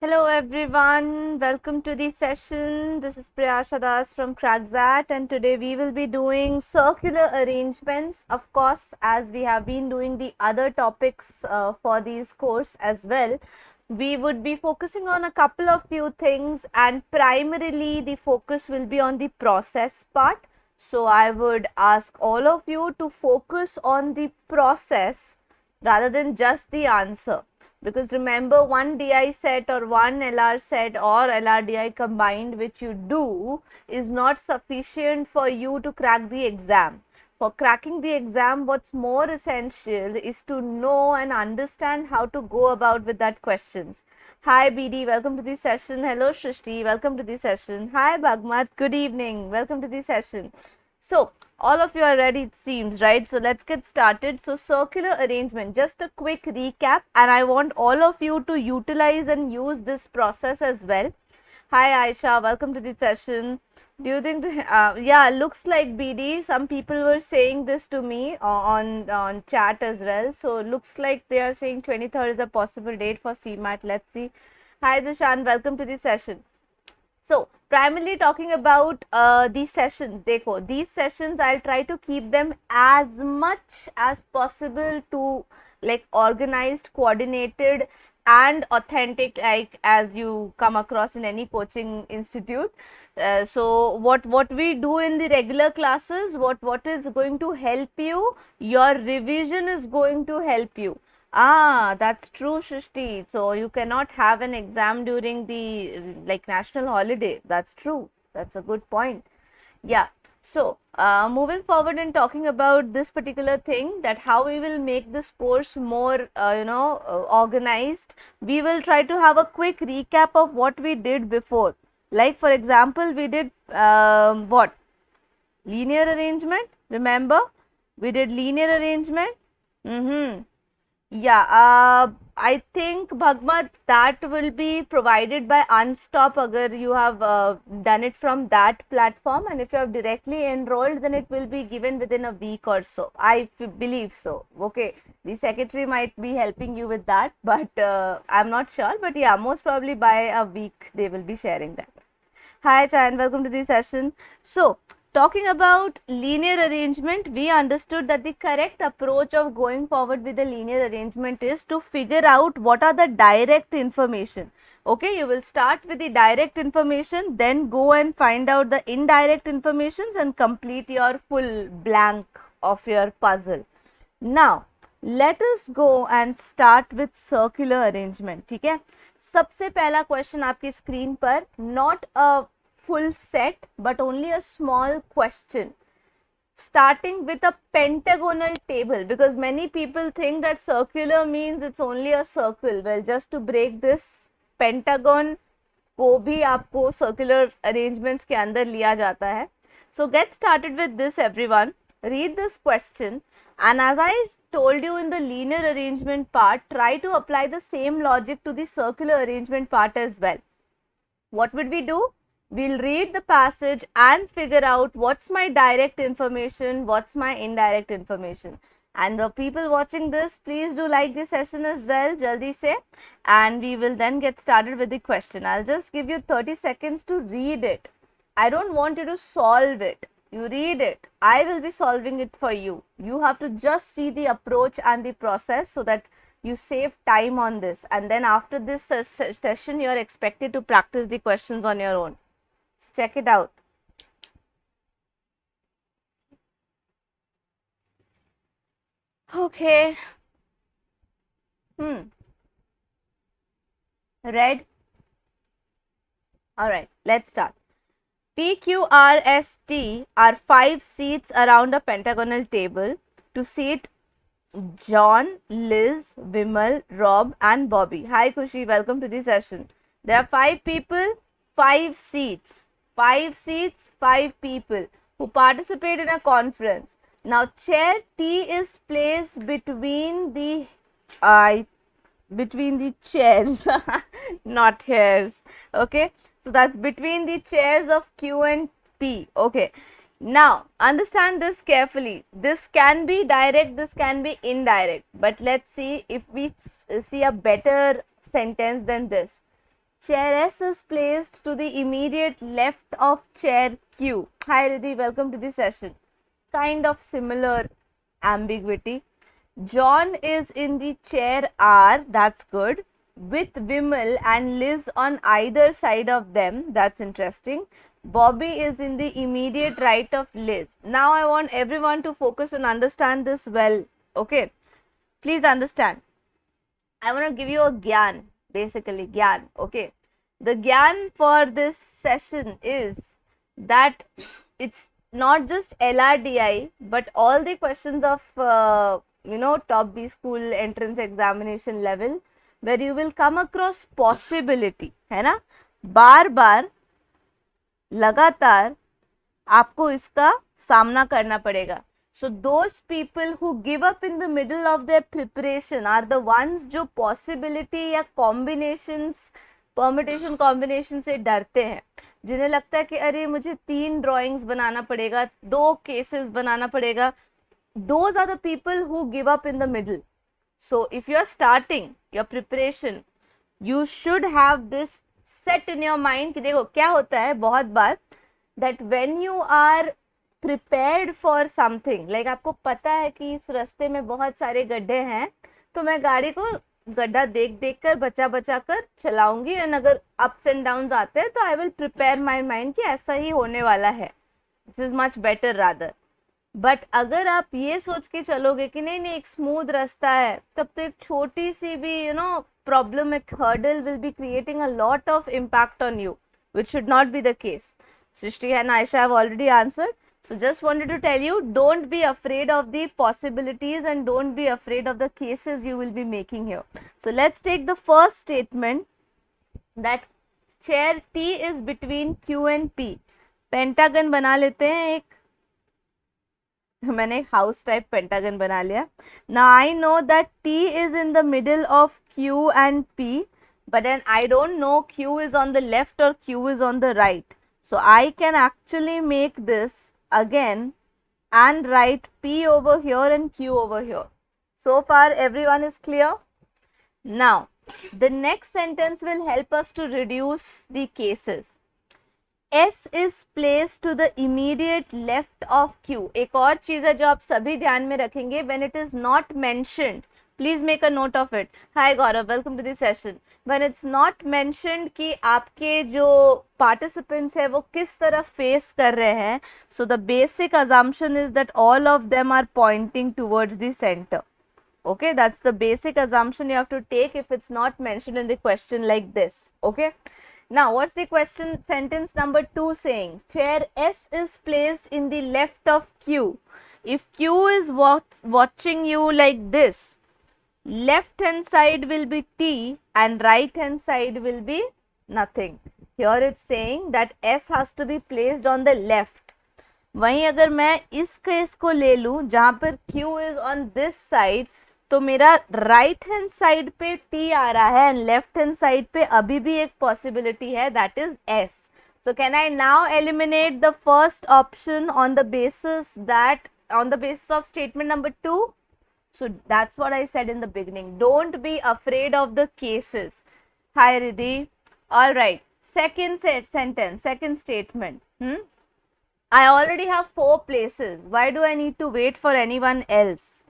Hello everyone, welcome to the session. This is Priyasha from XAT and today we will be doing circular arrangements, of course, as we have been doing the other topics for these course as well. We would be focusing on a couple of few things and primarily the focus will be on the process part. So I would ask all of you to focus on the process rather than just the answer. Because remember, one DI set or one LR set or LRDI combined which you do is not sufficient for you to crack the exam. For cracking the exam, what's more essential is to know and understand how to go about with that questions. Hi BD, welcome to the session. Hello Shrishti, welcome to the session. Hi Bhagmat, good evening, welcome to the session. So, all of you are ready it seems, right? So, let's get started. So, circular arrangement, just a quick recap and I want all of you to utilize and use this process as well. Hi Aisha, welcome to the session. Do you think, yeah, looks like BD, some people were saying this to me on chat as well. So, looks like they are saying 23rd is a possible date for CMAT. Let's see. Hi Zishan, welcome to the session. So, primarily talking about these sessions, these sessions I'll try to keep them as much as possible to like organized, coordinated and authentic like as you come across in any coaching institute. So, what we do in the regular classes, what is going to help you, your revision is going to help you. That's true, Shrishti. So you cannot have an exam during the like national holiday. That's true. That's a good point. Yeah. So moving forward and talking about this particular thing, that how we will make this course more, organized. We will try to have a quick recap of what we did before. Like for example, we did what? Linear arrangement. Remember, we did linear arrangement. Yeah, I think Bhagmat that will be provided by Unstop agar you have done it from that platform, and if you have directly enrolled then it will be given within a week or so. I believe so. Okay, the secretary might be helping you with that, but I'm not sure, but yeah, most probably by a week they will be sharing that. Hi Chan, welcome to the session. So, talking about linear arrangement, we understood that the correct approach of going forward with the linear arrangement is to figure out what are the direct information. Okay, you will start with the direct information, then go and find out the indirect informations and complete your full blank of your puzzle. Now, let us go and start with circular arrangement. ठीक है, सबसे पहला question आपकी screen पर, not a full set but only a small question starting with a pentagonal table, because many people think that circular means it's only a circle. Well, just to break this, pentagon को भी आपको circular arrangements के अंदर लिया जाता है. So get started with this everyone. Read this question and as I told you in the linear arrangement part, try to apply the same logic to the circular arrangement part as well. What would we do? We'll read the passage and figure out what's my direct information, what's my indirect information. And the people watching this, please do like this session as well, jaldi se, and we will then get started with the question. I'll just give you 30 seconds to read it. I don't want you to solve it. You read it. I will be solving it for you. You have to just see the approach and the process so that you save time on this. And then after this session, you are expected to practice the questions on your own. So check it out. Okay. Read? Alright, let's start. P, Q, R, S, T are 5 seats around a pentagonal table to seat John, Liz, Vimal, Rob and Bobby. Hi Kushi, welcome to the session. There are 5 people, 5 seats. 5 seats, 5 people who participate in a conference. Now chair T is placed between the chairs, not hairs. Okay, so that's between the chairs of Q and P. Okay, now understand this carefully. This can be direct, this can be indirect, but let's see if we see a better sentence than this. chair S is placed to the immediate left of chair Q. Hi Riddhi, welcome to the session. Kind of similar ambiguity. John is in the chair R, that's good, with Vimal and Liz on either side of them, that's interesting. Bobby is in the immediate right of Liz. Now I want everyone to focus and understand this well, okay? Please understand. I want to give you a gyan, basically gyan, okay? The gyan for this session is that it's not just LRDI, but all the questions of, top B school entrance examination level, where you will come across possibility, है ना? बार बार लगातार आपको इसका सामना करना पड़ेगा. So those people who give up in the middle of their preparation are the ones जो possibility या combinations, permutation combination से डरते हैं, जिन्हें लगता है कि अरे मुझे 3 drawings बनाना पड़ेगा, 2 cases बनाना पड़ेगा. Those are the people who give up in the middle. So if you are starting your preparation, you should have this set in your mind कि देखो क्या होता है बहुत बार, that when you are prepared for something, like आपको पता है कि इस रास्ते में बहुत सारे गड्ढे हैं, तो मैं गाड़ी को गड्ढा देख देख कर बचा बचा कर चलाऊंगी, और अगर अप्स एंड डाउन्स आते हैं तो I will prepare my mind कि ऐसा ही होने वाला है. This is much better rather. But अगर आप ये सोच के चलोगे कि नहीं नहीं एक स्मूथ रास्ता है, तब तो एक छोटी सी भी प्रॉब्लम, एक hurdle will be creating a lot of impact on you, which should not be the case. Srishti and Aisha have already answered. So just wanted to tell you, don't be afraid of the possibilities and don't be afraid of the cases you will be making here. So let's take the first statement, that chair T is between Q and P. Pentagon बना लेते हैं एक, मैंने एक house type pentagon बना लिया. Now I know that T is in the middle of Q and P, but then I don't know Q is on the left or Q is on the right. So I can actually make this again and write P over here and Q over here. So far everyone is clear? Now the next sentence will help us to reduce the cases. S is placed to the immediate left of Q. एक और चीज़ है जो आप सभी ध्यान में रखेंगे, when it is not mentioned, please make a note of it. Hi Gaurav, welcome to the session. When it's not mentioned कि आपके जो participants है वो किस तरह face कर रहे हैं, so the basic assumption is that all of them are pointing towards the center. Okay, that's the basic assumption you have to take if it's not mentioned in the question like this. Okay. Now, what's the question, sentence number 2 saying? Chair S is placed in the left of Q. If Q is watching you like this, left hand side will be T and right hand side will be nothing. Here it's saying that S has to be placed on the left. वहीं अगर मैं इस case को ले लूँ जहाँ पर Q is on this side, तो मेरा राइट हैंड साइड पे T आ रहा है एंड लेफ्ट हैंड साइड पे अभी भी एक पॉसिबिलिटी है, that is S. So can I now eliminate the first option on the basis of statement number 2? So that's what I said in the beginning. Don't be afraid of the cases. Hi Riddhi. All right. Second sentence, second statement. I already have 4 places. Why do I need to wait for anyone else?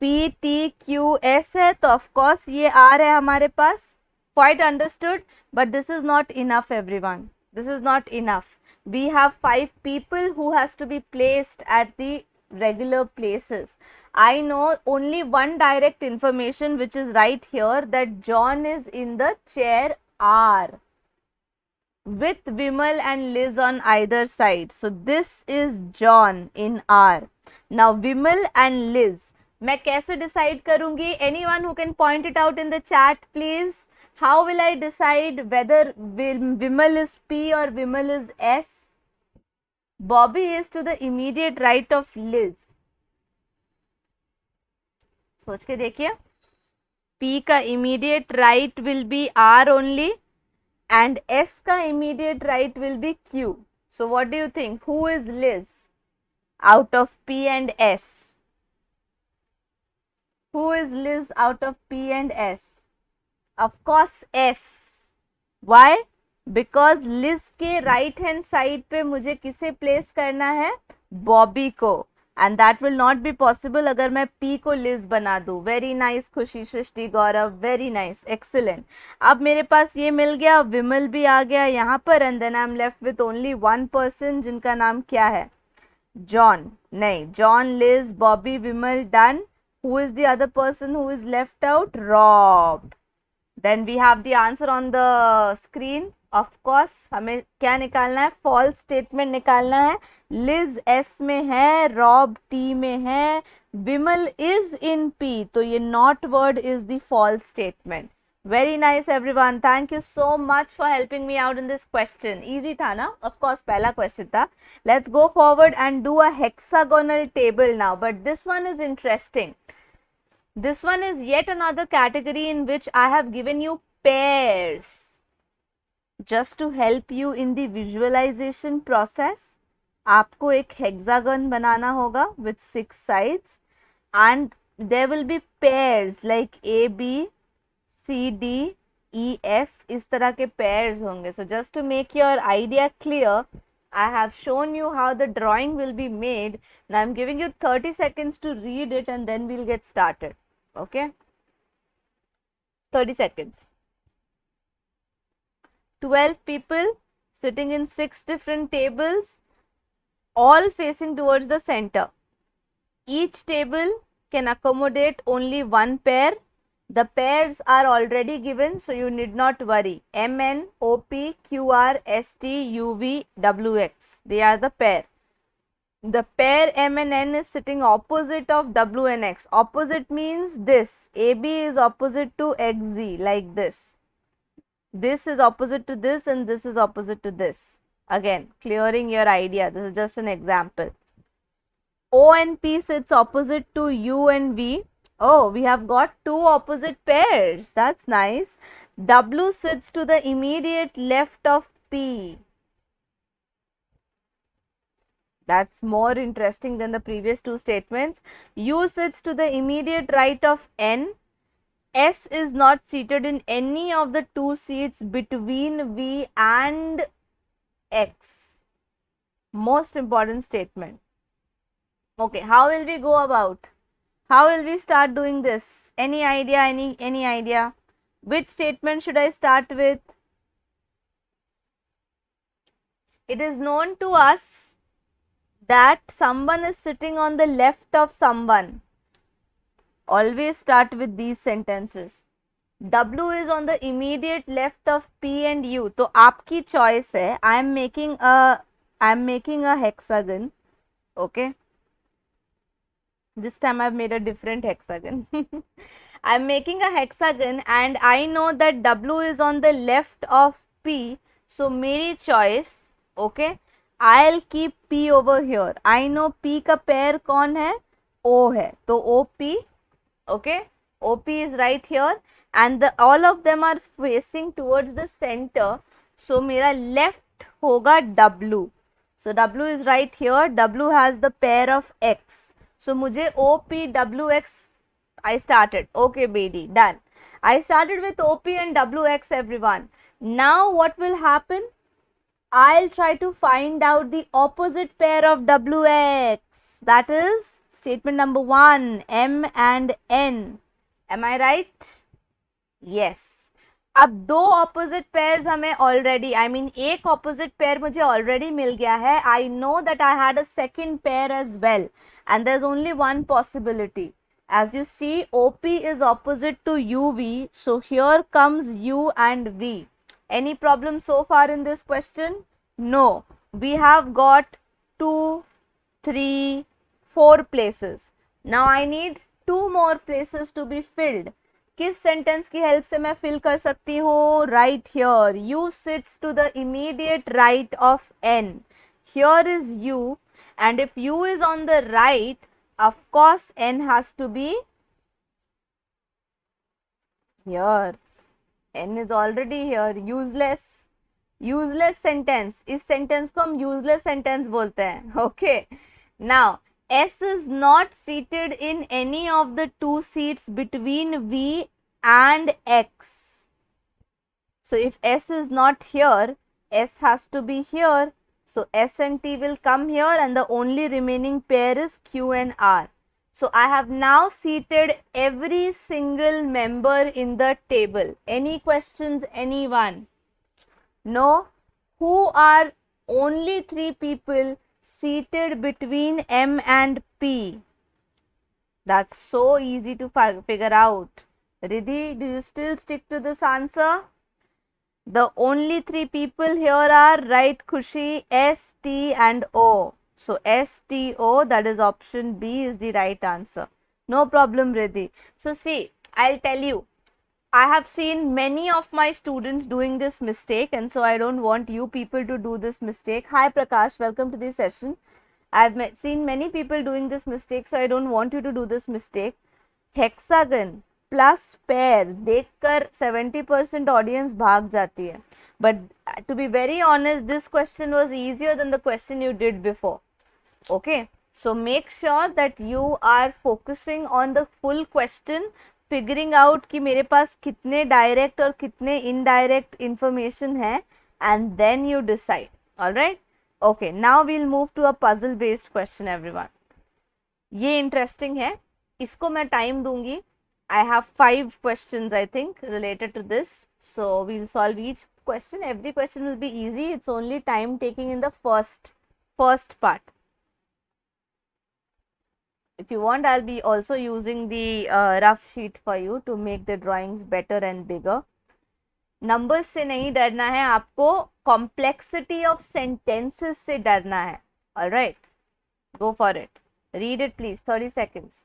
P, T, Q, S है, तो of course ये R है हमारे पास. Quite understood, but this is not enough everyone. This is not enough. We have 5 people who has to be placed at the regular places. I know only one direct information which is right here, that John is in the chair R with Vimal and Liz on either side. So this is John in R. Now Vimal and Liz, मैं कैसे decide करूँगी? Anyone who can point it out in the chat please. How will I decide whether Vimal is P or Vimal is S? Bobby is to the immediate right of Liz. सोच के देखिए. P का immediate right will be R only and S का immediate right will be Q. So what do you think? Who is Liz out of P and S? Who is Liz out of P and S? Of course S. Why? Because list के right hand side पे मुझे किसे place करना है? बॉबी को, and that will not be possible अगर मैं P को लिस्ट बना दूं. वेरी नाइस खुशी, सृष्टि, गौरव, वेरी नाइस, एक्सीलेंट. अब मेरे पास ये मिल गया, विमल भी आ गया यहाँ पर, and then I am left with only one person जिनका नाम क्या है? जॉन. नहीं, John, Liz, Bobby, Vimal, done. Who is the other person who is left out? Rob. Then we have the answer on the screen. Of course, हमें क्या निकालना है? False statement निकालना है. Liz S में है, Rob T में है, Vimal is in P. तो ये not word is the false statement. Very nice everyone. Thank you so much for helping me out in this question. Easy था ना? Of course, पहला question था. Let's go forward and do a hexagonal table now. But this one is interesting. This one is yet another category in which I have given you pairs just to help you in the visualization process. आपको एक hexagon बनाना होगा with 6 sides and there will be pairs like A, B, C, D, E, F. इस तरह के pairs होंगे. So just to make your idea clear, I have shown you how the drawing will be made. Now I'm giving you 30 seconds to read it and then we'll get started. Okay, 30 seconds. 12 people sitting in 6 different tables, all facing towards the center. Each table can accommodate only one pair. The pairs are already given, so you need not worry. MN, OP, QR, ST, UV, WX. They are the pair. The pair M and N is sitting opposite of W and X. Opposite means this. AB is opposite to XZ, like this. This is opposite to this and this is opposite to this. Again, clearing your idea. This is just an example. O and P sits opposite to U and V. Oh, we have got two opposite pairs. That's nice. W sits to the immediate left of P. That's more interesting than the previous two statements. U sits to the immediate right of N. S is not seated in any of the two seats between V and X. Most important statement. Okay, how will we go about? How will we start doing this? Any idea? Any idea? Which statement should I start with? It is known to us that someone is sitting on the left of someone. Always start with these sentences. W is on the immediate left of P and U. तो आपकी choice है. I am making a hexagon. Okay. This time I have made a different hexagon. I am making a hexagon and I know that W is on the left of P. So मेरी choice, okay, I'll keep P over here. I know P का pair कौन है? O है. तो OP, okay, OP is right here and all of them are facing towards the center. So मेरा left होगा W. So W is right here. W has the pair of X. So मुझे OPWX I started. Okay, BD, done. I started with OP and WX, everyone. Now what will happen? I'll try to find out the opposite pair of WX. That is statement number 1, M and N. Am I right? Yes. अब दो opposite pairs हमें already, I mean एक opposite pair मुझे already मिल गया है. I know that I had a second pair as well. And there's only one possibility. As you see, OP is opposite to UV. So here comes U and V. Any problem so far in this question? No. We have got 2, 3, 4 places. Now I need 2 more places to be filled. किस sentence की help से मैं fill कर सकती हूँ? Right here. U sits to the immediate right of N. Here is U and if U is on the right, of course N has to be here. N is already here. Useless sentence. इस sentence को हम useless sentence बोलते हैं. Okay. Now S is not seated in any of the two seats between V and X. So if S is not here, S has to be here. So S and T will come here and the only remaining pair is Q and R. So I have now seated every single member in the table. Any questions, anyone? No? Who are only 3 people seated between M and P? That's so easy to figure out. Riddhi, do you still stick to this answer? The only 3 people here are, right, Khushi, S, T and O. So S, T, O, that is option B is the right answer. No problem, Riddhi. So see, I'll tell you, I have seen many of my students doing this mistake, and so I don't want you people to do this mistake. Hi Prakash, welcome to the session. I've seen many people doing this mistake, so I don't want you to do this mistake. Hexagon plus pair देखकर 70% audience भाग जाती है. But to be very honest, this question was easier than the question you did before. Okay, so make sure that you are focusing on the full question, figuring out कि मेरे पास कितने direct और कितने indirect information है, and then you decide. All right. Okay, now we'll move to a puzzle based question, everyone. ये interesting है, इसको मैं time दूंगी. I have 5 questions, I think, related to this. So we'll solve each question. Every question will be easy. It's only time taking in the first part. If you want, I'll be also using the rough sheet for you to make the drawings better and bigger. Numbers से नहीं डरना है आपको, complexity of sentences से डरना है. All right, go for it. Read it, please. 30 seconds.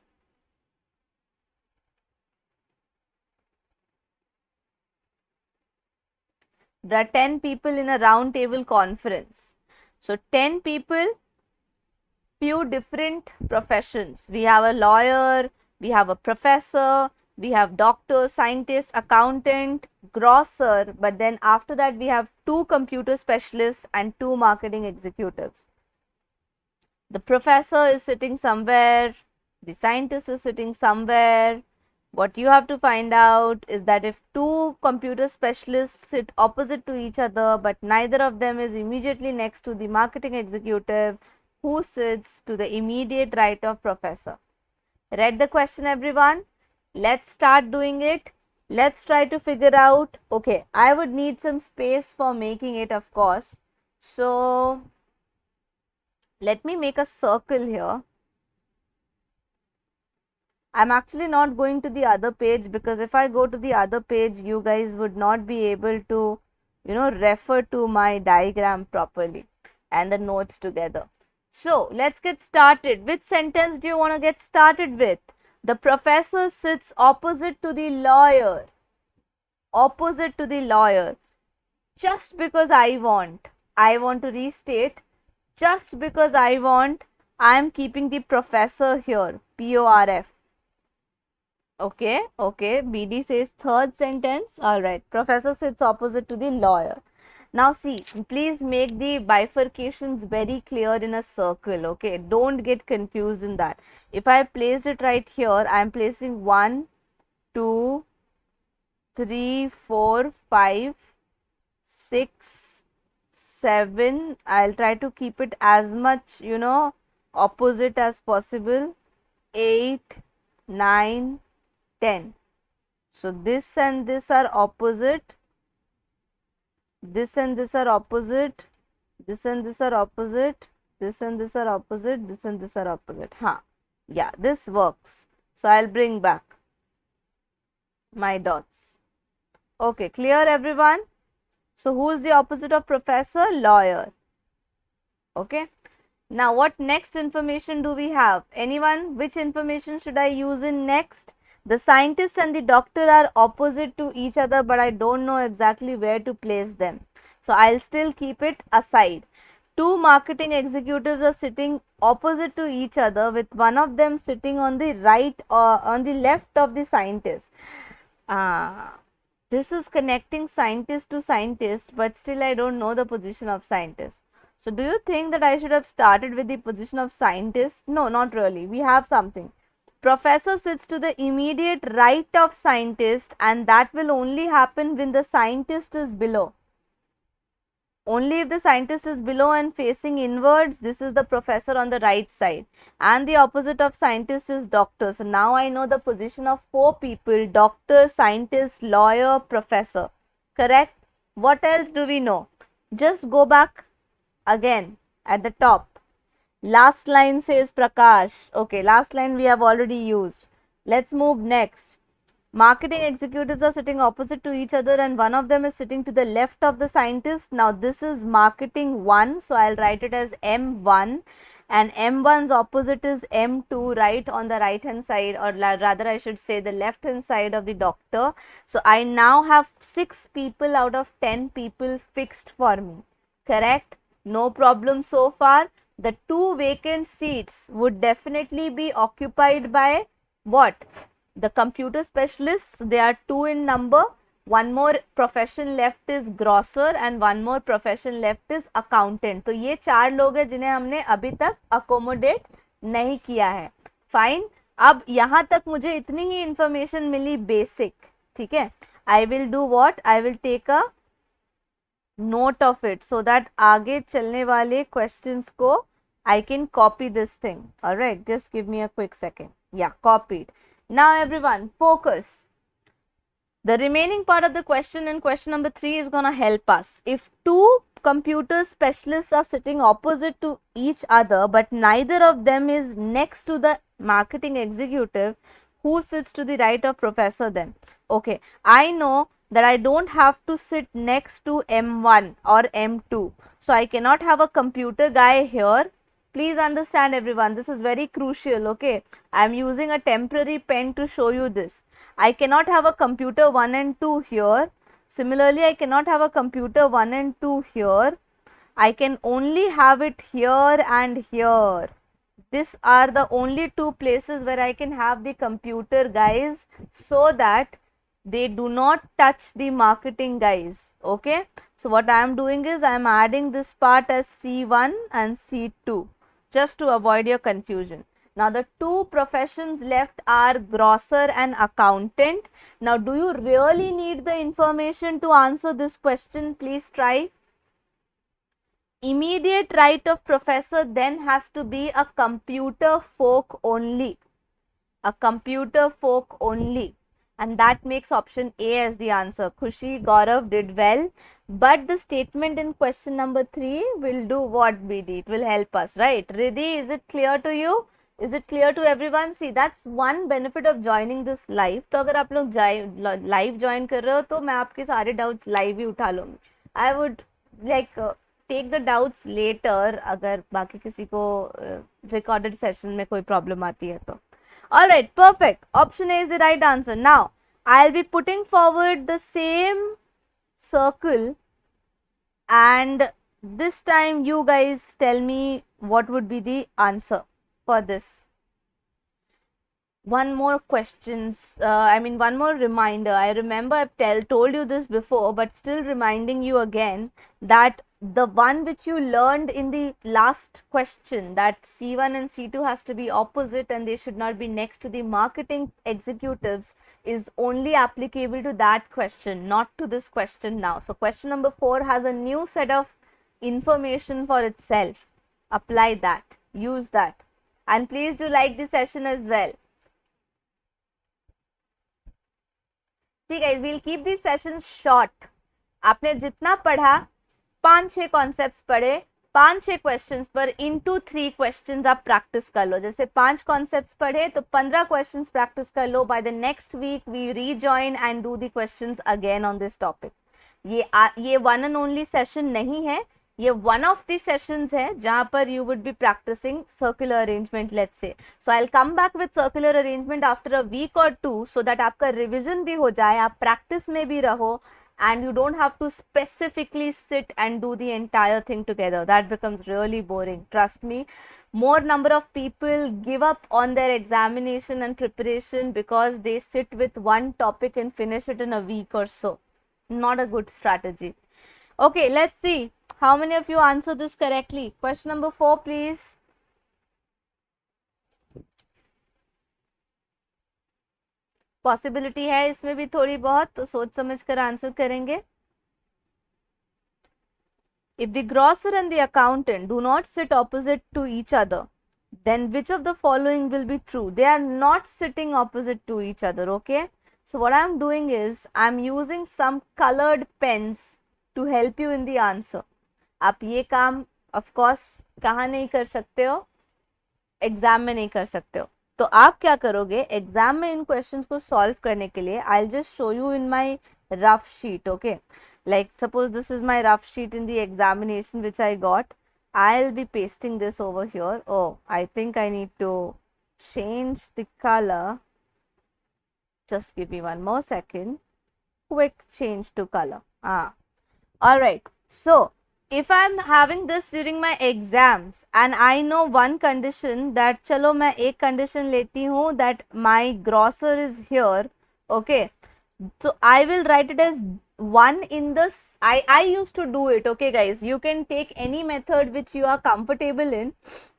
There are 10 people in a round table conference. So 10 people, few different professions. We have a lawyer, we have a professor, we have doctor, scientist, accountant, grocer, but then after that we have 2 computer specialists and 2 marketing executives. The professor is sitting somewhere, the scientist is sitting somewhere. What you have to find out is that if 2 computer specialists sit opposite to each other, but neither of them is immediately next to the marketing executive, who sits to the immediate right of professor? Read the question, everyone? Let's start doing it. Let's try to figure out. Okay, I would need some space for making it, of course. So let me make a circle here. I'm actually not going to the other page, because if I go to the other page, you guys would not be able to, refer to my diagram properly and the notes together. So let's get started. Which sentence do you want to get started with? The professor sits opposite to the lawyer. Opposite to the lawyer. Just because I want to restate, just because I am keeping the professor here, PORF. Okay, BD says third sentence. All right, professor sits opposite to the lawyer. Now see, please make the bifurcations very clear in a circle. Okay, don't get confused in that. If I place it right here, I am placing 1, 2, 3, 4, 5, 6, 7. I'll try to keep it as much, opposite as possible. 8, 9, 10. So this and this are opposite. This and this are opposite. This and this are opposite. This and this are opposite. This and this are opposite. Yeah, this works. So I'll bring back my dots. Okay, clear, everyone? So who is the opposite of professor? Lawyer. Okay. Now what next information do we have? Anyone? Which information should I use in next? The scientist and the doctor are opposite to each other, but I don't know exactly where to place them. So I'll still keep it aside. 2 marketing executives are sitting opposite to each other, with one of them sitting on the right or on the left of the scientist. This is connecting scientist to scientist, but still I don't know the position of scientist. So do you think that I should have started with the position of scientist? No, not really. We have something. Professor sits to the immediate right of scientist, and that will only happen when the scientist is below. Only if the scientist is below and facing inwards, this is the professor on the right side. And the opposite of scientist is doctor. So now I know the position of 4 people: doctor, scientist, lawyer, professor. Correct? What else do we know? Just go back again at the top. Last line says Prakash. Okay, last line we have already used. Let's move next. Marketing executives are sitting opposite to each other, and one of them is sitting to the left of the scientist. Now this is marketing 1, so I'll write it as M1, and M1's opposite is M2, right on the right hand side, or rather I should say the left hand side of the doctor. So I now have 6 people out of 10 people fixed for me. Correct? No problem so far. The 2 vacant seats would definitely be occupied by what? The computer specialists. They are 2 in number. One more profession left is grocer and one more profession left is accountant. तो ये 4 लोग हैं जिन्हें हमने अभी तक accommodate नहीं किया है. Fine. अब यहाँ तक मुझे इतनी ही information मिली basic. ठीक है. I will do what? I will take a note of it so that आगे चलने वाले questions को I can copy this thing. Alright, just give me a quick second. Yeah, copied. Now everyone, focus. The remaining part of the question in question number 3 is going to help us. If 2 computer specialists are sitting opposite to each other, but neither of them is next to the marketing executive, who sits to the right of professor then? Okay, I know that I don't have to sit next to M1 or M2. So I cannot have a computer guy here. Please understand everyone, this is very crucial, okay. I am using a temporary pen to show you this. I cannot have a computer 1 and 2 here. Similarly, I cannot have a computer 1 and 2 here. I can only have it here and here. These are the only 2 places where I can have the computer guys, so that they do not touch the marketing guys, okay. So what I am doing is I am adding this part as C1 and C2. Just to avoid your confusion. Now the 2 professions left are grocer and accountant. Now do you really need the information to answer this question? Please try. Immediate right of professor then has to be a computer folk only. A computer folk only. And that makes option A as the answer. Khushi, Gaurav did well. But the statement in question number 3 will do what, BD? It will help us, right? Riddhi, is it clear to you? Is it clear to everyone? See, that's one benefit of joining this live. तो अगर आप लोग live join कर रहे हो तो मैं आपके सारे doubts live ही उठा लूँगी. I would like take the doubts later अगर बाकी किसी को recorded session में कोई problem आती है तो. Alright, perfect. Option A is the right answer. Now, I'll be putting forward the same circle, and this time you guys tell me what would be the answer for this. One more one more reminder. I remember I've told you this before, but still reminding you again that the one which you learned in the last question, that C1 and C2 has to be opposite and they should not be next to the marketing executives, is only applicable to that question, not to this question now. So question number 4 has a new set of information for itself. Apply that, use that, and please do like the session as well. See guys, we'll keep these sessions short. आपने जितना पढ़ा 5-6 concepts पढ़े, 5-6 questions पर into 3 questions आप practice कर लो. जैसे 5 concepts पढ़े तो 15 क्वेश्चंस प्रैक्टिस कर लो. By the next week we rejoin and do the questions again on this topic. ये वन एंड ओनली सेशन नहीं है, ये वन ऑफ द सेशंस है जहां पर you would be practising circular arrangement, let's say. So I will come back with circular arrangement after a week और 2 so that आपका revision भी हो जाए, आप प्रैक्टिस में भी रहो, and you don't have to specifically sit and do the entire thing together. That becomes really boring. Trust me, more number of people give up on their examination and preparation because they sit with one topic and finish it in a week or so. Not a good strategy. Okay, let's see how many of you answer this correctly. Question number 4, please. Possibility है इसमें भी थोड़ी बहुत, तो सोच समझ कर answer करेंगे. If the grocer and the accountant do not sit opposite to each other, then which of the following will be true? They are not sitting opposite to each other, okay? So what I am doing is, I am using some colored pens to help you in the answer. आप ये काम of course कहाँ नहीं कर सकते हो? Exam में नहीं कर सकते हो. तो आप क्या करोगे एग्जाम में इन क्वेश्चंस को सॉल्व करने के लिए? I will just show you in my rough sheet, okay? Like suppose this is my rough sheet in the examination which I got. I'll be pasting this over here. Oh, I think I need to change the color. Just give me one more second. Quick change to color. All right. So if I'm having this during my exams and I know one condition that चलो मैं एक condition लेती हूँ that my grocer is here, okay? So I will write it as 1 in this. I used to do it, okay guys? You can take any method which you are comfortable in,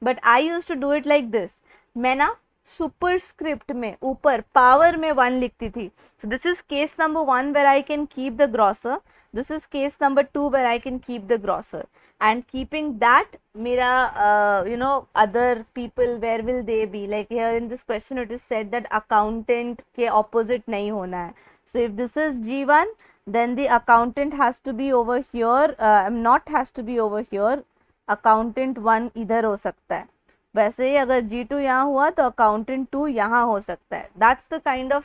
but I used to do it like this. मैं ना superscript में ऊपर power में 1 लिखती थी. So this is case number 1 where I can keep the grocer. This is case number 2 where I can keep the grocer. And keeping that, मेरा other people, where will they be? Like here in this question it is said that accountant के opposite नहीं होना है. So if this is G1, then the accountant has to be over here, not has to be over here, accountant 1 इधर हो सकता है. वैसे ही अगर G2 यहाँ हुआ तो accountant 2 यहाँ हो सकता है. That's the kind of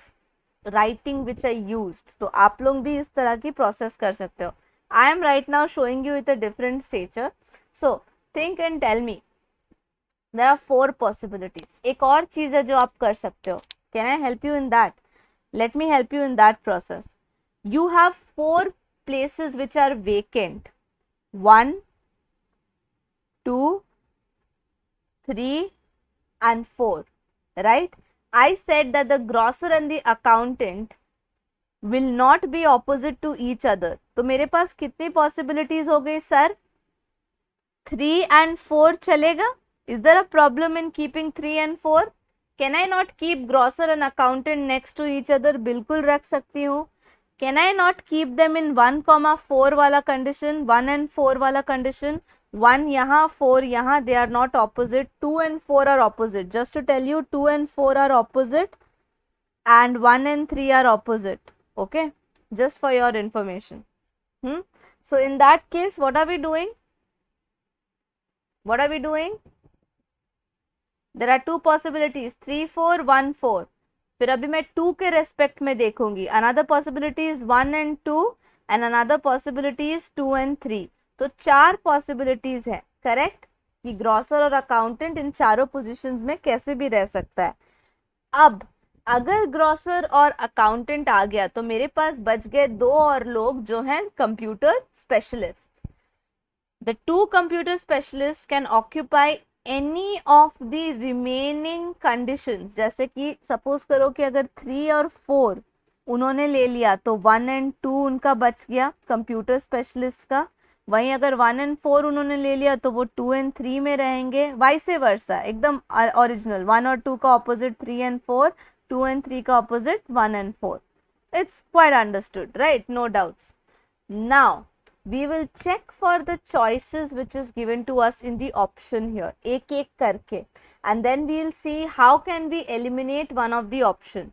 writing which I used. तो आप लोग भी इस तरह की process कर सकते हो. I am right now showing you with a different stature. So think and tell me. There are 4 possibilities. एक और चीज़ है जो आप कर सकते हो. Can I help you in that? Let me help you in that process. You have 4 places which are vacant. 1, 2, 3 and 4, right? I said that the grocer and the accountant will not be opposite to each other. तो मेरे पास कितनी possibilities हो गई sir? 3 and 4 चलेगा? Is there a problem in keeping 3 and 4? Can I not keep grocer and accountant next to each other? बिल्कुल रख सकती हूँ. Can I not keep them in 1,4 वाला condition, 1 and 4 वाला condition? 1 यहाँ, 4 यहाँ, they are not opposite. 2 and 4 are opposite. Just to tell you, 2 and 4 are opposite and 1 and 3 are opposite. Okay, just for your information. So in that case, what are we doing? What are we doing? There are 2 possibilities, 3, 4, 1, 4. फिर अभी मैं 2 के respect में देखूंगी. Another possibility is 1 and 2 and another possibility is 2 and 3. तो 4 possibilities है, correct? कि grocer और अकाउंटेंट इन चारों पोजीशंस में कैसे भी रह सकता है. अब अगर ग्रॉसर और अकाउंटेंट आ गया तो मेरे पास बच गए 2 और लोग जो हैं computer specialist. The 2 computer specialists can occupy any of the remaining conditions. जैसे कि सपोज करो कि अगर 3 और 4 उन्होंने ले लिया तो 1 and 2 उनका बच गया कंप्यूटर स्पेशलिस्ट का. वहीं अगर 1 and 4 उन्होंने ले लिया तो वो 2 and 3 में रहेंगे. वाइसे वर्सा, एकदम ओरिजिनल. 1 और 2 का ऑपोजिट 3 and 4, 2 and 3 का opposite 1 and 4. It's quite understood, right? No doubts. Now we will check for the choices which is given to us in the option here, एक एक करके, and then we will see how can we eliminate one of the options.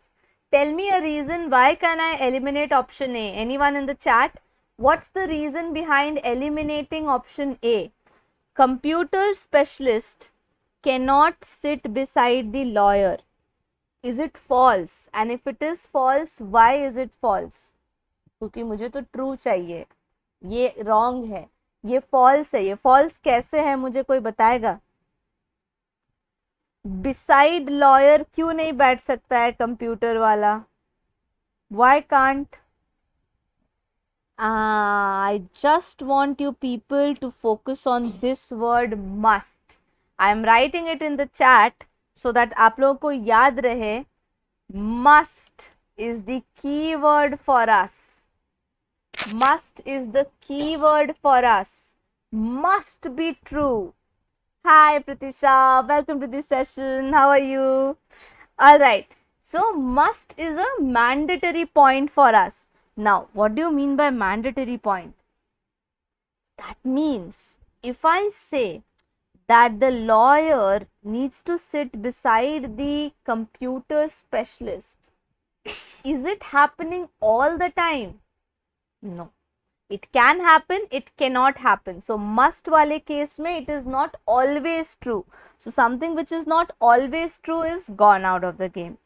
Tell me a reason why can I eliminate option A? Anyone in the chat? What's the reason behind eliminating option A? Computer specialist cannot sit beside the lawyer. Is it false? And if it is false, why is it false? क्योंकि मुझे तो true चाहिए. ये wrong है, ये false है. ये false कैसे है मुझे कोई बताएगा? बिसाइड लॉयर क्यों नहीं बैठ सकता है कंप्यूटर वाला? Why can't? I just want you people to focus on this word must. I am writing it in the chat so that आप लोगों को याद रहे. Must is the key word for us. Must is the key word for us. Must be true. Hi Priyasha, welcome to this session. How are you? All right. So must is a mandatory point for us. Now, what do you mean by mandatory point? That means if I say that the lawyer needs to sit beside the computer specialist, is it happening all the time? No. It can happen, it cannot happen. So must wale case mein it is not always true. So something which is not always true is gone out of the game.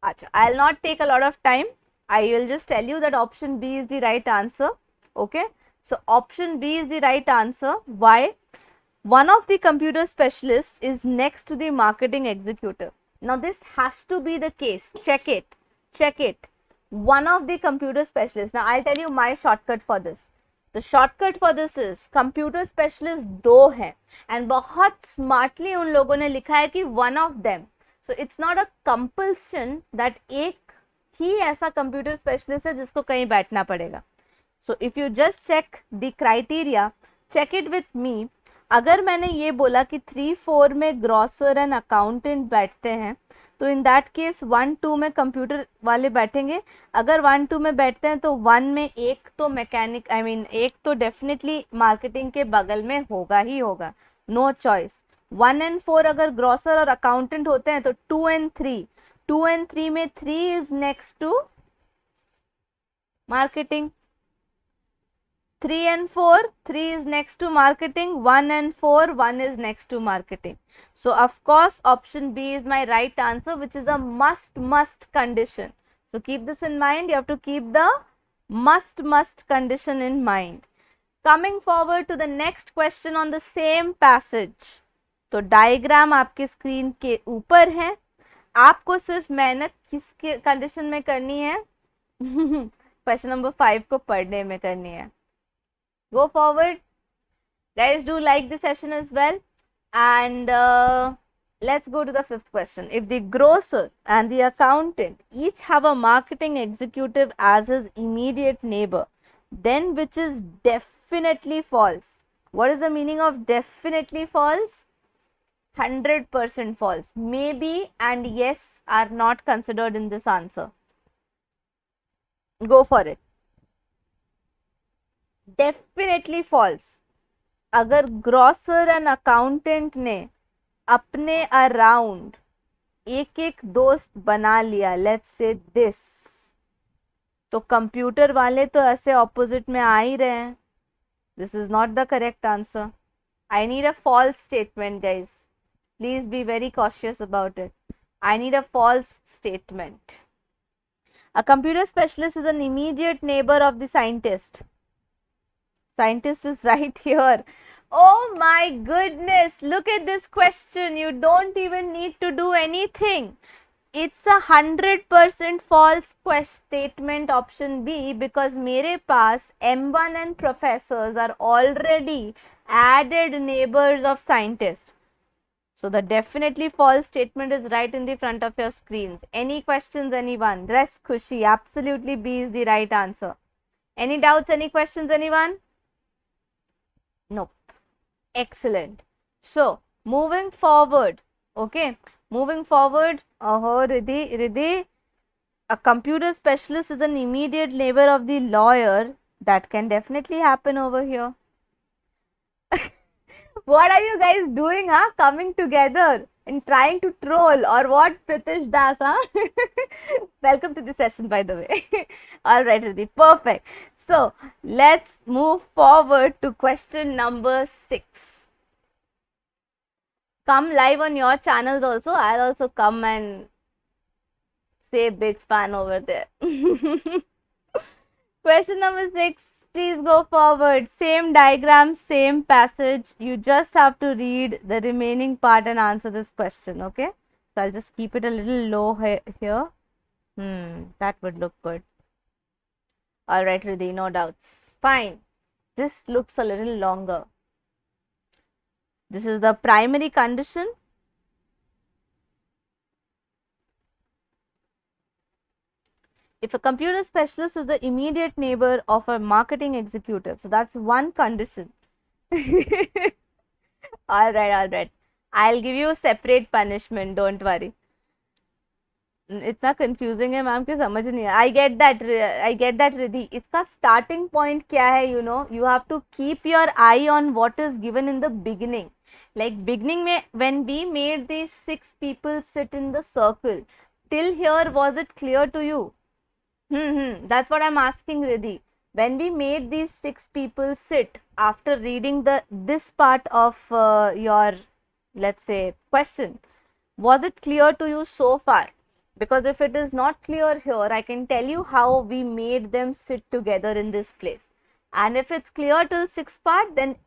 Achha, I'll not take a lot of time. I will just tell you that option B is the right answer. Okay. So option B is the right answer. Why? One of the computer specialists is next to the marketing executive. Now this has to be the case. Check it. Check it. One of the computer specialists. Now I'll tell you my shortcut for this. The shortcut for this is computer specialist दो हैं and बहुत smartly उन लोगों ने लिखा है कि one of them. So it's not a compulsion that एक ही ऐसा computer specialist है जिसको कहीं बैठना पड़ेगा. So if you just check the criteria, check it with me. अगर मैंने ये बोला कि 3-4 में ग्रॉसर एंड अकाउंटेंट बैठते हैं तो इन दैट केस 1-2 में कंप्यूटर वाले बैठेंगे. अगर 1-2 में बैठते हैं तो 1 में एक तो मैकेनिक एक तो डेफिनेटली मार्केटिंग के बगल में होगा ही होगा, नो चॉइस. 1 and 4 अगर ग्रॉसर और अकाउंटेंट होते हैं तो 2 and 3 में 3 is next to marketing. 3 and 4, 3 is next to marketing, 1 and 4, 1 is next to marketing. So of course option B is my right answer, which is a must condition. So keep this in mind. You have to keep the must condition in mind. Coming forward to the next question on the same passage. तो diagram आपके screen के ऊपर है. आपको सिर्फ मेहनत किसके condition में करनी है? क्वेश्चन नंबर 5 को पढ़ने में करनी है. Go forward. Guys, do like the session as well. And let's go to the 5th question. If the grocer and the accountant each have a marketing executive as his immediate neighbor, then which is definitely false? What is the meaning of definitely false? 100% false. Maybe and yes are not considered in this answer. Go for it. Definitely false. अगर grocer and accountant ने अपने around एक एक दोस्त बना लिया, let's say this, तो computer वाले तो ऐसे ऑपोजिट में आ ही रहे हैं. This is not the correct answer. I need a false statement guys. Please be very cautious about it. I need a false statement. A computer specialist is an immediate neighbour of the scientist. Scientist is right here. Oh my goodness, look at this question. You don't even need to do anything. It's a 100% false statement option B, because मेरे पास M1 and professors are already added neighbors of scientists. So the definitely false statement is right in the front of your screens. Any questions, anyone? Rest khushi. Absolutely B is the right answer. Any doubts, any questions, anyone? Nope. Excellent. So moving forward, okay, moving forward. Riddhi, a computer specialist is an immediate neighbor of the lawyer. That can definitely happen over here. What are you guys doing, huh? Coming together and trying to troll or what, Pritish Das, huh? Welcome to the session, by the way. All right, Riddhi, perfect. So let's move forward to question number 6. Come live on your channels also. I'll also come and say big fan over there. Question number 6. Please go forward. Same diagram, same passage. You just have to read the remaining part and answer this question. Okay. So I'll just keep it a little low here. That would look good. Alright, Riddhi, no doubts. Fine. This looks a little longer. This is the primary condition. If a computer specialist is the immediate neighbor of a marketing executive, so that's one condition. Alright. I'll give you separate punishment, don't worry. इतना confusing है ma'am कि समझ नहीं है। I get that Riddhi. इसका starting point क्या है, you have to keep your eye on what is given in the beginning. Like beginning में when we made the 6 people sit in the circle, till here was it clear to you? That's what I'm asking, Riddhi. When we made these 6 people sit after reading this part of your, let's say, question, was it clear to you so far? Because if it is not clear here, I can tell you how we made them sit together in this place. And if it's clear till 6 part, then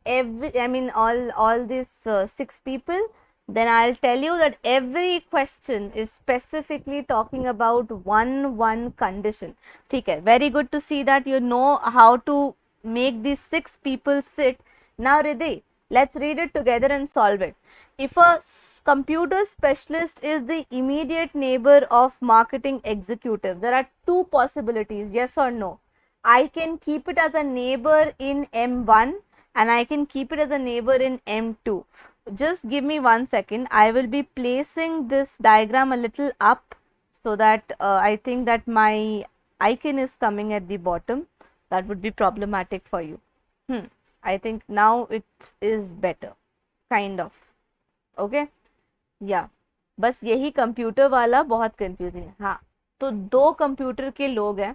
all these 6 people, then I'll tell you that every question is specifically talking about one condition. Okay, very good to see that you know how to make these 6 people sit. Now Riddhi, let's read it together and solve it. If a computer specialist is the immediate neighbor of marketing executive, there are 2 possibilities, yes or no. I can keep it as a neighbor in M1 and I can keep it as a neighbor in M2. Just give me 1 second. I will be placing this diagram a little up so that I think that my icon is coming at the bottom. That would be problematic for you. I think now it is better, kind of. Okay? Yeah. बस यही computer वाला बहुत confusing है। हाँ, तो 2 computer के लोग हैं।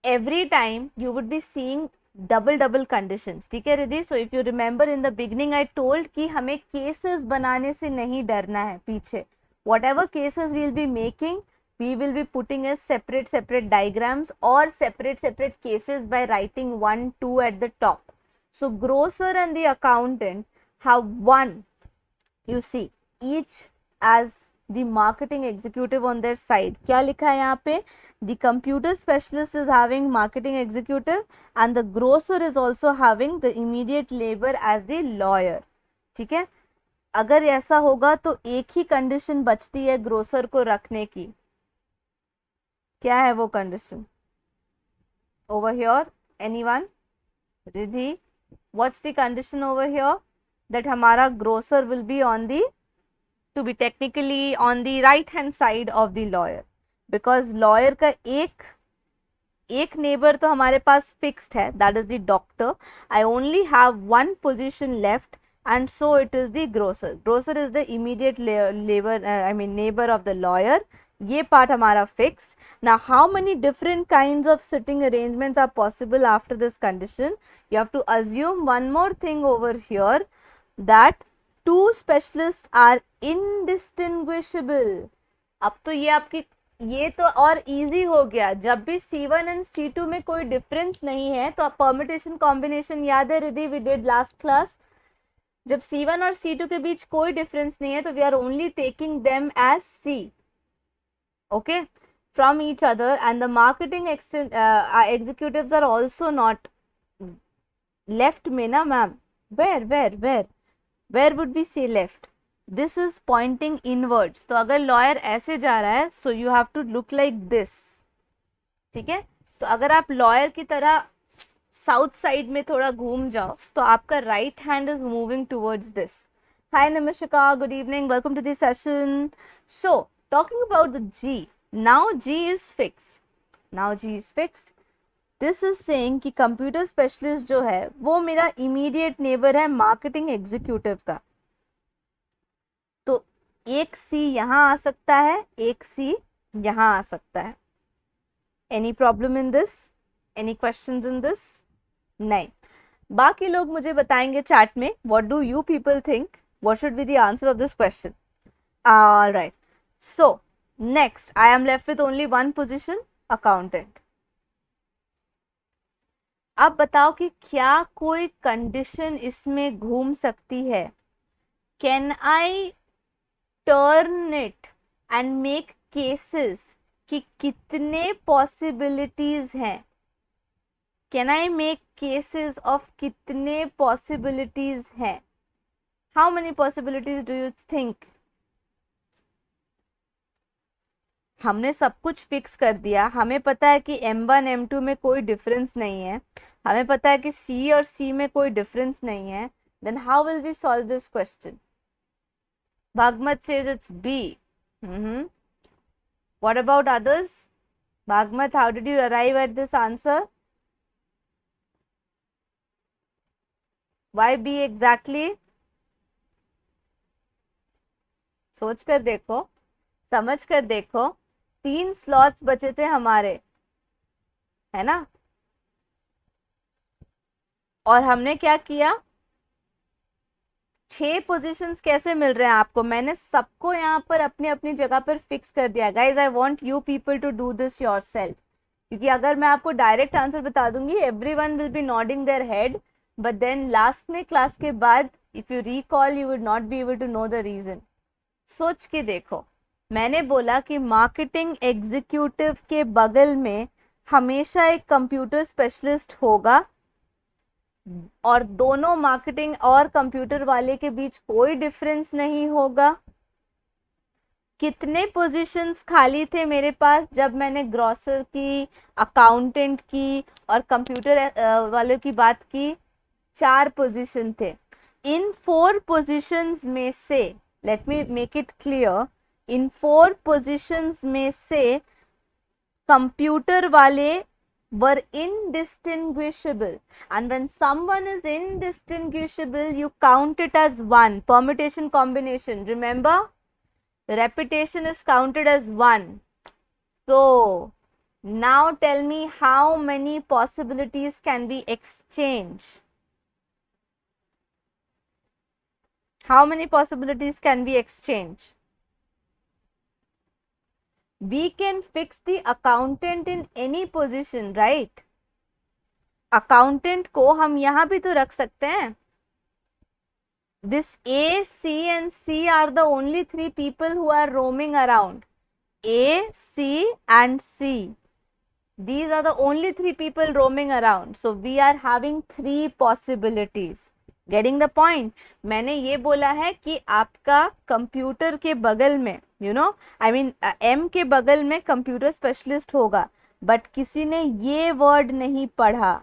Every time you would be seeing double conditions. ठीक है Riddhi? So if you remember in the beginning I told कि हमें cases बनाने से नहीं डरना है पीछे. Whatever cases we will be making, we will be putting as separate diagrams or separate cases by writing 1, 2 at the top. So grocer and the accountant have one, you see, each as the marketing executive on their side. क्या लिखा है यहाँ पे? The computer specialist is having marketing executive and the grocer is also having the immediate labor as the lawyer. ठीक है? अगर ऐसा होगा तो एक ही कंडीशन बचती है ग्रोसर को रखने की। क्या है वो condition? Over here, anyone? Riddhi, what's the condition over here? That हमारा grocer will be on the, to be technically on the right hand side of the lawyer. Because lawyer का एक neighbor तो हमारे पास fixed है, that is the doctor. I only have one position left and so it is the grocer. Grocer is the immediate neighbor of the lawyer. ये part हमारा fixed. Now how many different kinds of sitting arrangements are possible after this condition? You have to assume one more thing over here, that 2 specialists are indistinguishable. अब तो ये तो और easy हो गया। जब भी C1 एंड C2 में कोई डिफरेंस नहीं है तो परम्यूटेशन कॉम्बिनेशन याद है Riddhi, we did last class. जब C1 और C2 के बीच कोई डिफरेंस नहीं है तो we are only taking them as C, okay, from each other. And the marketing executives are also not left में ना ma'am. Where would be C left? This is pointing inwards. तो अगर lawyer ऐसे जा रहा है so you have to look like this. ठीक है? तो अगर आप लॉयर की तरह साउथ साइड में थोड़ा घूम जाओ तो आपका right hand is moving towards this. Hi नमस्कार, good evening, welcome to this session. So talking about the G, now G is fixed. This is saying कि कंप्यूटर स्पेशलिस्ट जो है वो मेरा इमीडिएट नेबर है मार्केटिंग एग्जीक्यूटिव का। तो एक C यहाँ आ सकता है, एक C यहाँ आ सकता है। Any problem in this? Any questions in this? नहीं। बाकी लोग मुझे बताएंगे चैट में what do you people think, what should be the answer of this question. Alright, so next I am left with only one position, accountant. अब बताओ कि क्या कोई कंडीशन इसमें घूम सकती है? Can I turn it and make cases कि कितने पॉसिबिलिटीज हैं? Can I make cases of कितने पॉसिबिलिटीज हैं? How many possibilities do you think? हमने सब कुछ फिक्स कर दिया। हमें पता है कि M1 M2 में कोई डिफरेंस नहीं है, हमें पता है कि C और C में कोई डिफरेंस नहीं है। Then how will we solve this question? भागमत says it's B. What about others? Bhagmat, how did you arrive at this answer? Why B exactly? सोच कर देखो, समझ कर देखो, 3 स्लॉट्स बचे थे हमारे, है ना? और हमने क्या किया, 6 पोजीशंस कैसे मिल रहे हैं आपको, मैंने सबको यहाँ पर अपनी अपनी जगह पर फिक्स कर दिया. Guys, I want you people to do this yourself, क्योंकि अगर मैं आपको डायरेक्ट आंसर बता दूंगी, everyone will be nodding their head, but then last में क्लास के बाद if you recall you would not be able to know the reason. सोच के देखो, मैंने बोला कि मार्केटिंग एग्जीक्यूटिव के बगल में हमेशा एक कंप्यूटर स्पेशलिस्ट होगा, और दोनों मार्केटिंग और कंप्यूटर वाले के बीच कोई डिफरेंस नहीं होगा. कितने पोजीशंस खाली थे मेरे पास जब मैंने ग्रॉसर की, अकाउंटेंट की और कंप्यूटर वालों की बात की? 4 पोजीशन थे. इन 4 पोजीशंस में से, let me make it clear, in 4 positions में से कंप्यूटर वाले were indistinguishable, and when someone is indistinguishable you count it as 1. Permutation combination, remember, repetition is counted as 1. So now tell me how many possibilities can we exchange? How many possibilities can we exchange? We can fix the accountant in any position, right? Accountant को हम यहाँ भी तो रख सकते हैं. This A, C and C are the only 3 people who are roaming around. A, C and C. These are the only 3 people roaming around. So we are having 3 possibilities. Getting the point? मैंने ये बोला है कि आपका computer के बगल में, you know, I mean M के बगल में कंप्यूटर स्पेशलिस्ट होगा, बट किसी ने ये वर्ड नहीं पढ़ा.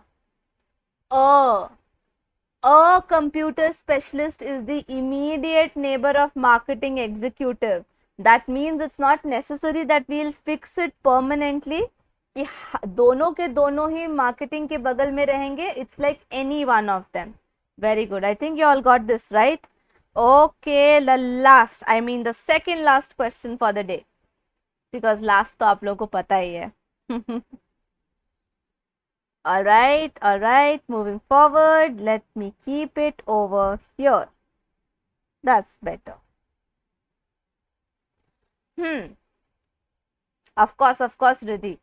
A computer specialist is the immediate neighbor of marketing executive. That means it's not necessary that we'll fix it permanently. कि दोनों के दोनों ही marketing के बगल में रहेंगे. It's like any one of them. Very good. I think you all got this right. Okay, the second last question for the day, because last तो आप लोगों को पता ही है. all right, moving forward, let me keep it over here. That's better. Of course Riddhi,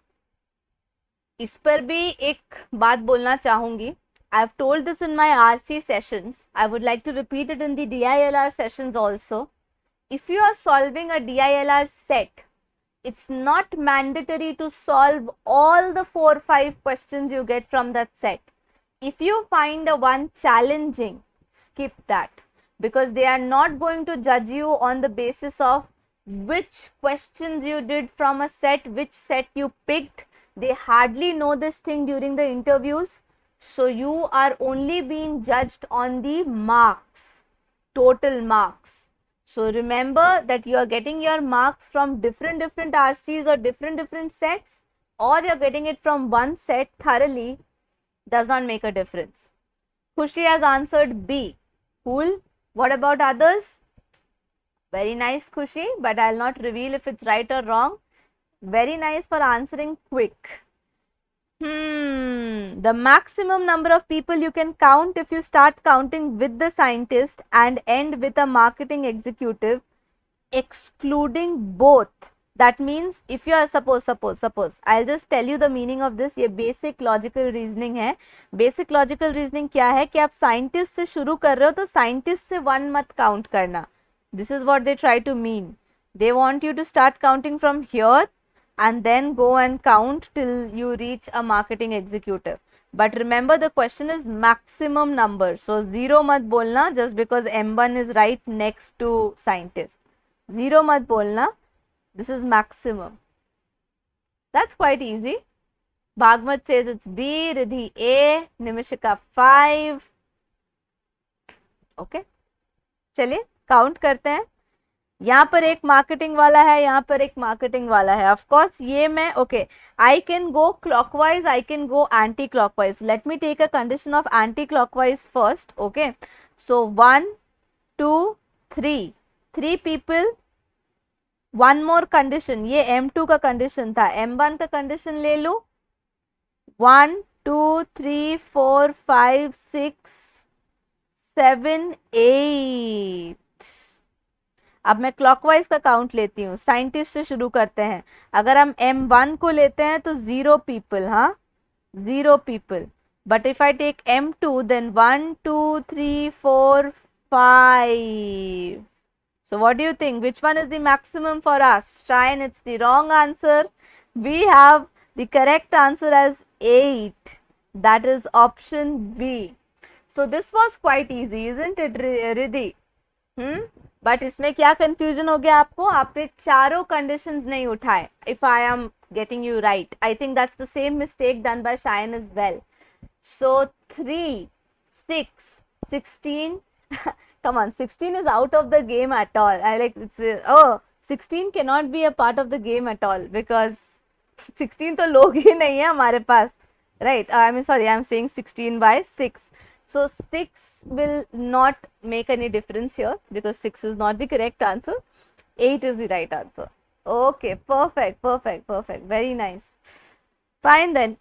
इस पर भी एक बात बोलना चाहूंगी. I've told this in my RC sessions. I would like to repeat it in the DILR sessions also. If you are solving a DILR set, it's not mandatory to solve all the 4 or 5 questions you get from that set. If you find a one challenging, skip that, because they are not going to judge you on the basis of which questions you did from a set, which set you picked. They hardly know this thing during the interviews. So you are only being judged on the marks, total marks. So remember that you are getting your marks from different RCs or different sets, or you are getting it from one set thoroughly, does not make a difference. Khushi has answered B. Cool. What about others? Very nice, Khushi, but I'll not reveal if it's right or wrong. Very nice for answering quick. The maximum number of people you can count if you start counting with the scientist and end with a marketing executive, excluding both. That means if you are, suppose, I'll just tell you the meaning of this. ये basic logical reasoning है. Basic logical reasoning क्या है कि आप scientist से शुरू कर रहे हो तो scientist से 1 मत count करना. This is what they try to mean. They want you to start counting from here and then go and count till you reach a marketing executive. But remember, the question is maximum number. So 0 mat bolna just because M1 is right next to scientist. 0 mat bolna. This is maximum. That's quite easy. Bhagmat says it's B, Riddhi A, Nimishika 5. Okay. चलिए count करते हैं. यहाँ पर एक marketing वाला है, यहाँ पर एक मार्केटिंग वाला है. ऑफ कोर्स ये मैं okay, I can go clockwise, I can go anti clockwise. Let me take a condition of anti clockwise first. Okay, so 1 2 3 3 people. One more condition, ये M2 का कंडीशन था, M1 का condition ले लूं. 1 2 3 4 5 6 7 8. अब मैं क्लॉकवाइज का काउंट लेती हूँ, साइंटिस्ट से शुरू करते हैं. अगर हम M1 को लेते हैं तो 0 पीपल, हाँ 0 people. But if I take M2 then 1 2 3 4 5. So what do you think? Which one is the maximum for us? Shine, it's the wrong answer. We have the correct answer as 8. That is option B. So this was quite easy, isn't it, Riddhi? But इसमें क्या confusion हो गया आपको? आपने चारों conditions नहीं उठाए. If I am getting you right, I think that's the same mistake done by Shine as well. So 3, 6, 16. Come on, 16 is out of the game at all. I like it's 16 cannot be a part of the game at all because 16 तो लोग ही नहीं है हमारे पास, right? I mean sorry, I am saying 16 by 6. So 6 will not make any difference here because 6 is not the correct answer. 8 is the right answer. Okay, perfect, perfect, perfect. Very nice. Fine then.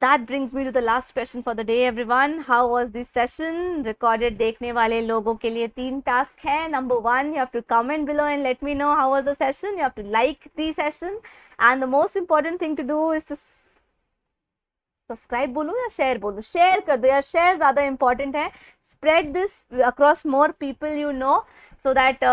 That brings me to the last question for the day, everyone. How was this session? Recorded देखने वाले लोगों के लिए 3 tasks हैं. Number 1, you have to comment below and let me know how was the session. You have to like the session, and the most important thing to do is to subscribe बोलूँ या share बोलूँ? Share कर दो यार, share ज़्यादा important है. Spread this across more people you know, so that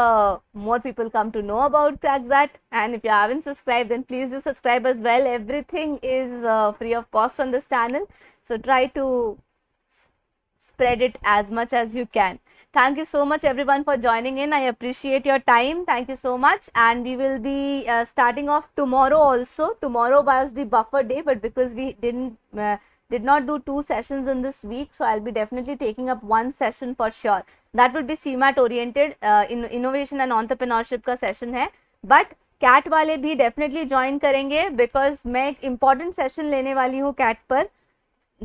more people come to know about XAT. And if you haven't subscribed, then please do subscribe as well. Everything is free of cost on this channel, so try to spread it as much as you can. Thank you so much everyone for joining in. I appreciate your time. Thank you so much. And we will be starting off tomorrow also. Tomorrow was the buffer day, but because we did not do 2 sessions in this week, so I'll be definitely taking up 1 session for sure. That will be CMAT oriented, innovation and entrepreneurship का session है. But CAT वाले भी definitely join करेंगे because मैं एक important session लेने वाली हूँ CAT पर.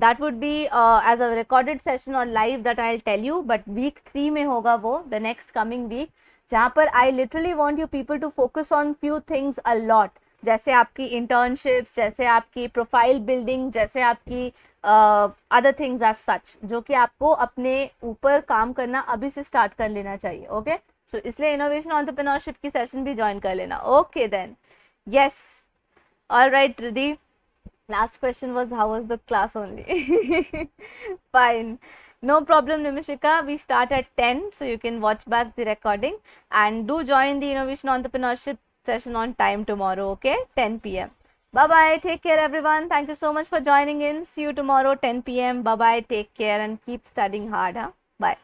That would be as a recorded session or live that I'll tell you, but week 3 में होगा वो, the next coming week, जहाँ पर I literally want you people to focus on few things a lot. जैसे आपकी internships, जैसे आपकी profile building, जैसे आपकी other things as such, जो कि आपको अपने ऊपर काम करना अभी से start कर लेना चाहिए. Okay? So इसलिए innovation entrepreneurship की session भी join कर लेना. Okay then. Yes. All right, Riddhi. Last question was how was the class only. Fine. No problem, Nimishika. We start at 10, so you can watch back the recording and do join the innovation entrepreneurship session on time tomorrow, okay? 10 p.m. Bye-bye. Take care, everyone. Thank you so much for joining in. See you tomorrow, 10 p.m. Bye-bye. Take care and keep studying hard. Huh? Bye.